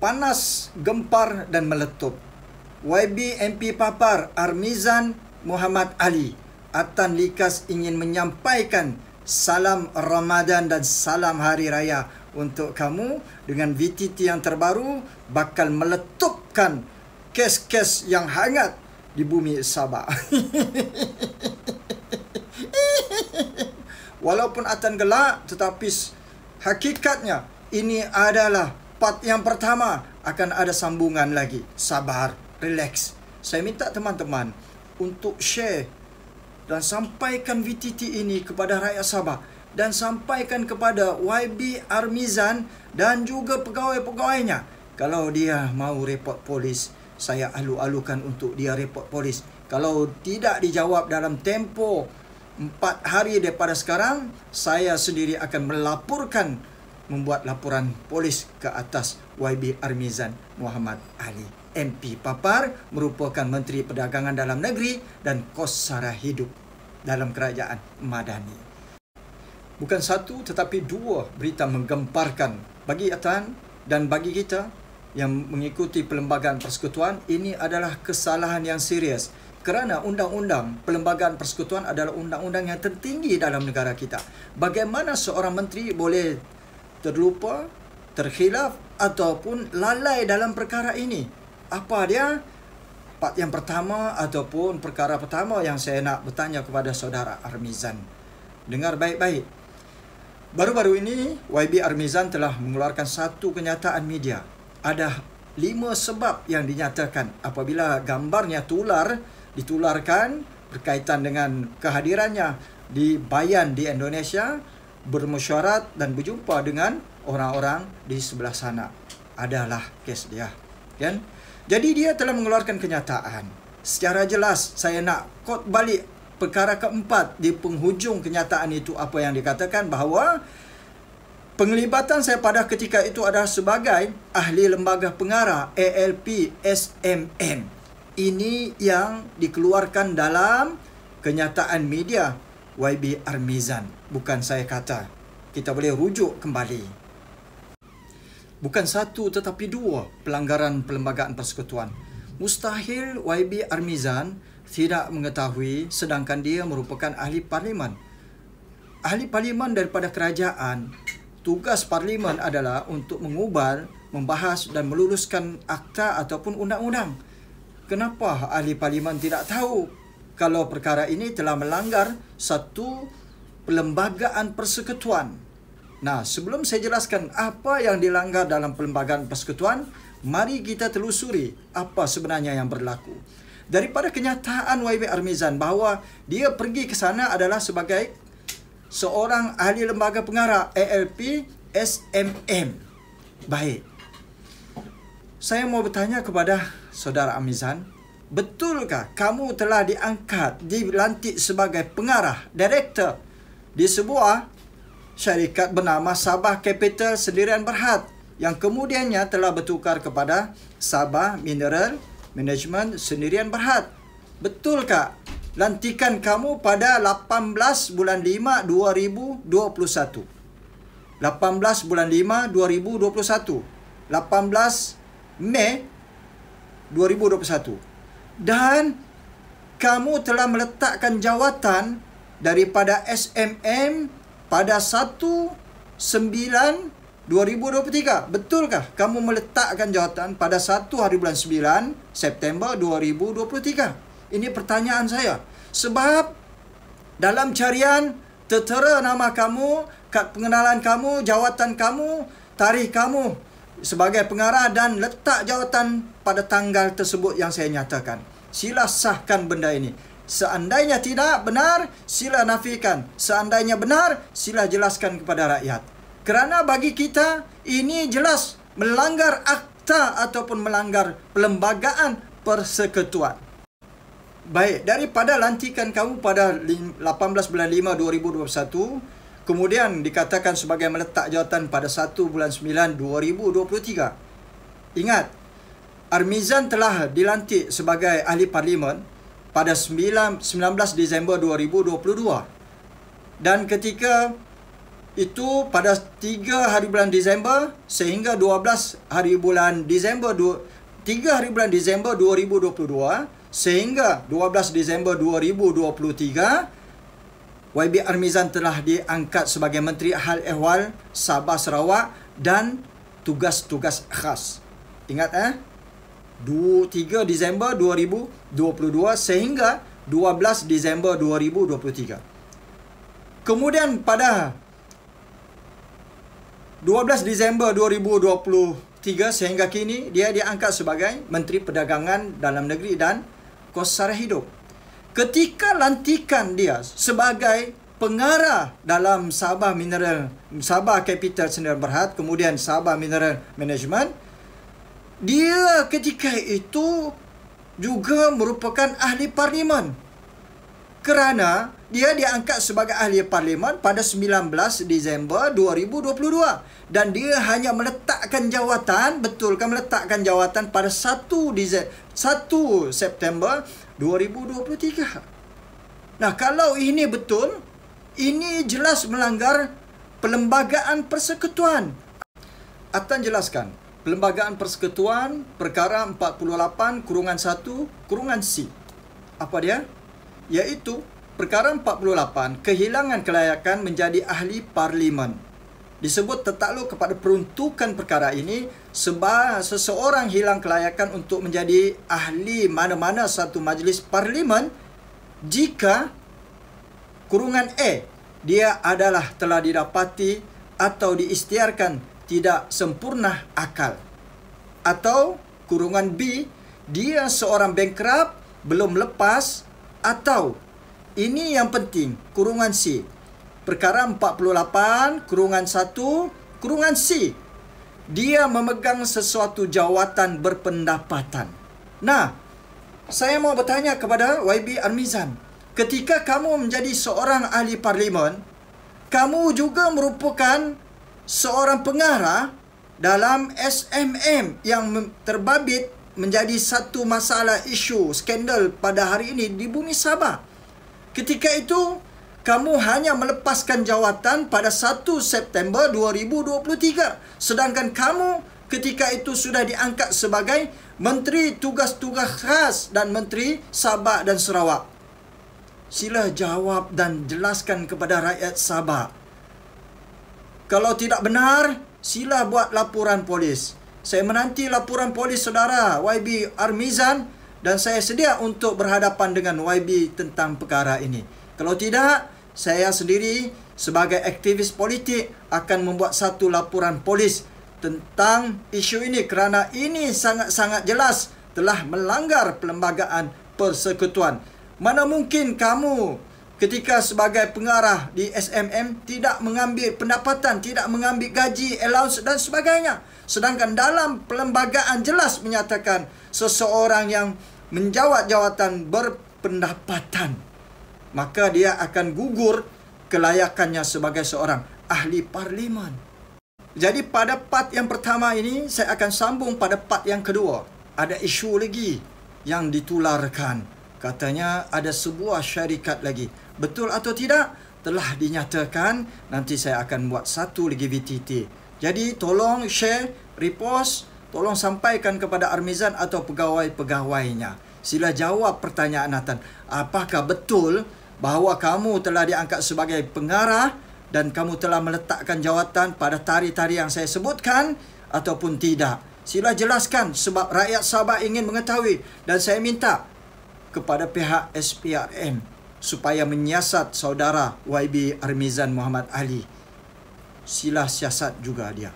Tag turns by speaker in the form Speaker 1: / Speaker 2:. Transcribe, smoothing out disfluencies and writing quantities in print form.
Speaker 1: panas, gempar dan meletup. YB MP Papar Armizan Muhammad Ali Atan Likas ingin menyampaikan salam Ramadan dan salam Hari Raya untuk kamu dengan VTT yang terbaru bakal meletupkan kes-kes yang hangat di bumi Sabah. Walaupun Atan gelak, tetapi hakikatnya ini adalah part yang pertama. Akan ada sambungan lagi. Sabar, relax. Saya minta teman-teman untuk share dan sampaikan VTT ini kepada rakyat Sabah dan sampaikan kepada YB Armizan dan juga pegawai-pegawainya. Kalau dia mau report polis, saya alu-alukan untuk dia report polis. Kalau tidak dijawab dalam tempoh 4 hari daripada sekarang, saya sendiri akan membuat laporan polis ke atas YB Armizan Muhammad Ali. MP Papar merupakan Menteri Perdagangan Dalam Negeri dan Kos Sara Hidup dalam Kerajaan Madani. Bukan satu tetapi dua berita menggemparkan bagi Atan dan bagi kita yang mengikuti Perlembagaan Persekutuan. Ini adalah kesalahan yang serius kerana Undang-Undang Perlembagaan Persekutuan adalah undang-undang yang tertinggi dalam negara kita. Bagaimana seorang menteri boleh terlupa, terkhilaf ataupun lalai dalam perkara ini? Apa dia? Part yang pertama ataupun perkara pertama yang saya nak bertanya kepada saudara Armizan. Dengar baik-baik. Baru-baru ini YB Armizan telah mengeluarkan satu kenyataan media. Ada 5 sebab yang dinyatakan apabila gambarnya ditularkan berkaitan dengan kehadirannya di Bayan di Indonesia, bermesyuarat dan berjumpa dengan orang-orang di sebelah sana. Adalah kes dia, kan? Jadi dia telah mengeluarkan kenyataan. Secara jelas saya nak quote balik perkara keempat di penghujung kenyataan itu, apa yang dikatakan bahawa penglibatan saya pada ketika itu adalah sebagai ahli lembaga pengarah ALP SMM. Ini yang dikeluarkan dalam kenyataan media YB Armizan. Bukan saya kata. Kita boleh rujuk kembali. Bukan satu tetapi dua pelanggaran Perlembagaan Persekutuan. Mustahil YB Armizan tidak mengetahui sedangkan dia merupakan ahli parlimen. Ahli parlimen daripada kerajaan. Tugas parlimen adalah untuk mengubal, membahas dan meluluskan akta ataupun undang-undang. Kenapa ahli parlimen tidak tahu kalau perkara ini telah melanggar satu Perlembagaan Persekutuan? Nah, sebelum saya jelaskan apa yang dilanggar dalam Perlembagaan Persekutuan, mari kita telusuri apa sebenarnya yang berlaku. Daripada kenyataan YB Armizan bahawa dia pergi ke sana adalah sebagai seorang ahli lembaga pengarah ALP SMM. Baik. Saya mau bertanya kepada saudara Armizan, betulkah kamu telah dilantik sebagai pengarah, director di sebuah syarikat bernama Sabah Capital Sendirian Berhad yang kemudiannya telah bertukar kepada Sabah Mineral Management Sendirian Berhad? Betulkah lantikan kamu pada 18 bulan 5 2021? 18 bulan 5 2021. 18 Mei 2021. Dan kamu telah meletakkan jawatan daripada SMM pada 1/9/2023. Betulkah kamu meletakkan jawatan pada 1 hari bulan 9 September 2023? Ini pertanyaan saya. Sebab dalam carian tertera nama kamu, kad pengenalan kamu, jawatan kamu, tarikh kamu sebagai pengarah dan letak jawatan pada tanggal tersebut yang saya nyatakan. Sila sahkan benda ini. Seandainya tidak benar, sila nafikan. Seandainya benar, sila jelaskan kepada rakyat. Kerana bagi kita, ini jelas melanggar akta ataupun melanggar Perlembagaan Persekutuan. Baik, daripada lantikan kamu pada 18 bulan 5 2021, kemudian dikatakan sebagai meletak jawatan pada 1 bulan 9 2023. Ingat, Armizan telah dilantik sebagai ahli parlimen pada 19 Disember 2022. Dan ketika itu pada 3 hari bulan Disember sehingga 12 hari bulan Disember 3 hari bulan Disember 2022 sehingga 12 Disember 2023, YB Armizan telah diangkat sebagai Menteri Hal Ehwal Sabah Sarawak dan tugas-tugas khas. Ingat 3 Disember 2022 sehingga 12 Disember 2023. Kemudian pada 12 Disember 2023 sehingga kini dia diangkat sebagai Menteri Perdagangan Dalam Negeri dan Kos Sara Hidup. Ketika lantikan dia sebagai pengarah dalam Sabah Capital Sdn Bhd, kemudian Sabah Mineral Management, dia ketika itu juga merupakan ahli parlimen. Kerana dia diangkat sebagai ahli parlimen pada 19 Disember 2022 dan dia hanya meletakkan jawatan, meletakkan jawatan pada 1 September 2023. Nah, kalau ini betul, ini jelas melanggar Perlembagaan Persekutuan. Atan jelaskan, Perlembagaan Persekutuan perkara 48/1/C. Apa dia? Iaitu perkara 48, kehilangan kelayakan menjadi ahli parlimen. Disebut tertakluk kepada peruntukan perkara ini sebab seseorang hilang kelayakan untuk menjadi ahli mana-mana satu majlis parlimen jika kurungan A, dia adalah telah didapati atau diisytiharkan tidak sempurna akal. Atau kurungan B, dia seorang bankrupt, belum lepas, atau ini yang penting, kurungan C, perkara 48/1/C, dia memegang sesuatu jawatan berpendapatan. Nah, saya mau bertanya kepada YB Armizan, ketika kamu menjadi seorang ahli parlimen, kamu juga merupakan seorang pengarah dalam SMM yang terbabit menjadi satu masalah isu skandal pada hari ini di bumi Sabah. Ketika itu, kamu hanya melepaskan jawatan pada 1 September 2023. Sedangkan kamu ketika itu sudah diangkat sebagai Menteri Tugas-Tugas Khas dan Menteri Sabah dan Sarawak. Sila jawab dan jelaskan kepada rakyat Sabah. Kalau tidak benar, sila buat laporan polis. Saya menanti laporan polis saudara YB Armizan dan saya sedia untuk berhadapan dengan YB tentang perkara ini. Kalau tidak, saya sendiri sebagai aktivis politik akan membuat satu laporan polis tentang isu ini kerana ini sangat-sangat jelas telah melanggar Perlembagaan Persekutuan. Mana mungkin kamu ketika sebagai pengarah di SMM tidak mengambil pendapatan, tidak mengambil gaji, allowance dan sebagainya. Sedangkan dalam perlembagaan jelas menyatakan seseorang yang menjawat jawatan berpendapatan, maka dia akan gugur kelayakannya sebagai seorang ahli parlimen. Jadi pada part yang pertama ini, saya akan sambung pada part yang kedua. Ada isu lagi yang ditularkan. Katanya ada sebuah syarikat lagi. Betul atau tidak? Telah dinyatakan. Nanti saya akan buat satu lagi VTT. Jadi tolong share, repost, tolong sampaikan kepada Armizan atau pegawai-pegawainya. Sila jawab pertanyaan Nathan. Apakah betul bahawa kamu telah diangkat sebagai pengarah dan kamu telah meletakkan jawatan pada tarikh-tarikh yang saya sebutkan ataupun tidak? Sila jelaskan sebab rakyat Sabah ingin mengetahui dan saya minta kepada pihak SPRM supaya menyiasat saudara YB Armizan Muhammad Ali. Sila siasat juga dia.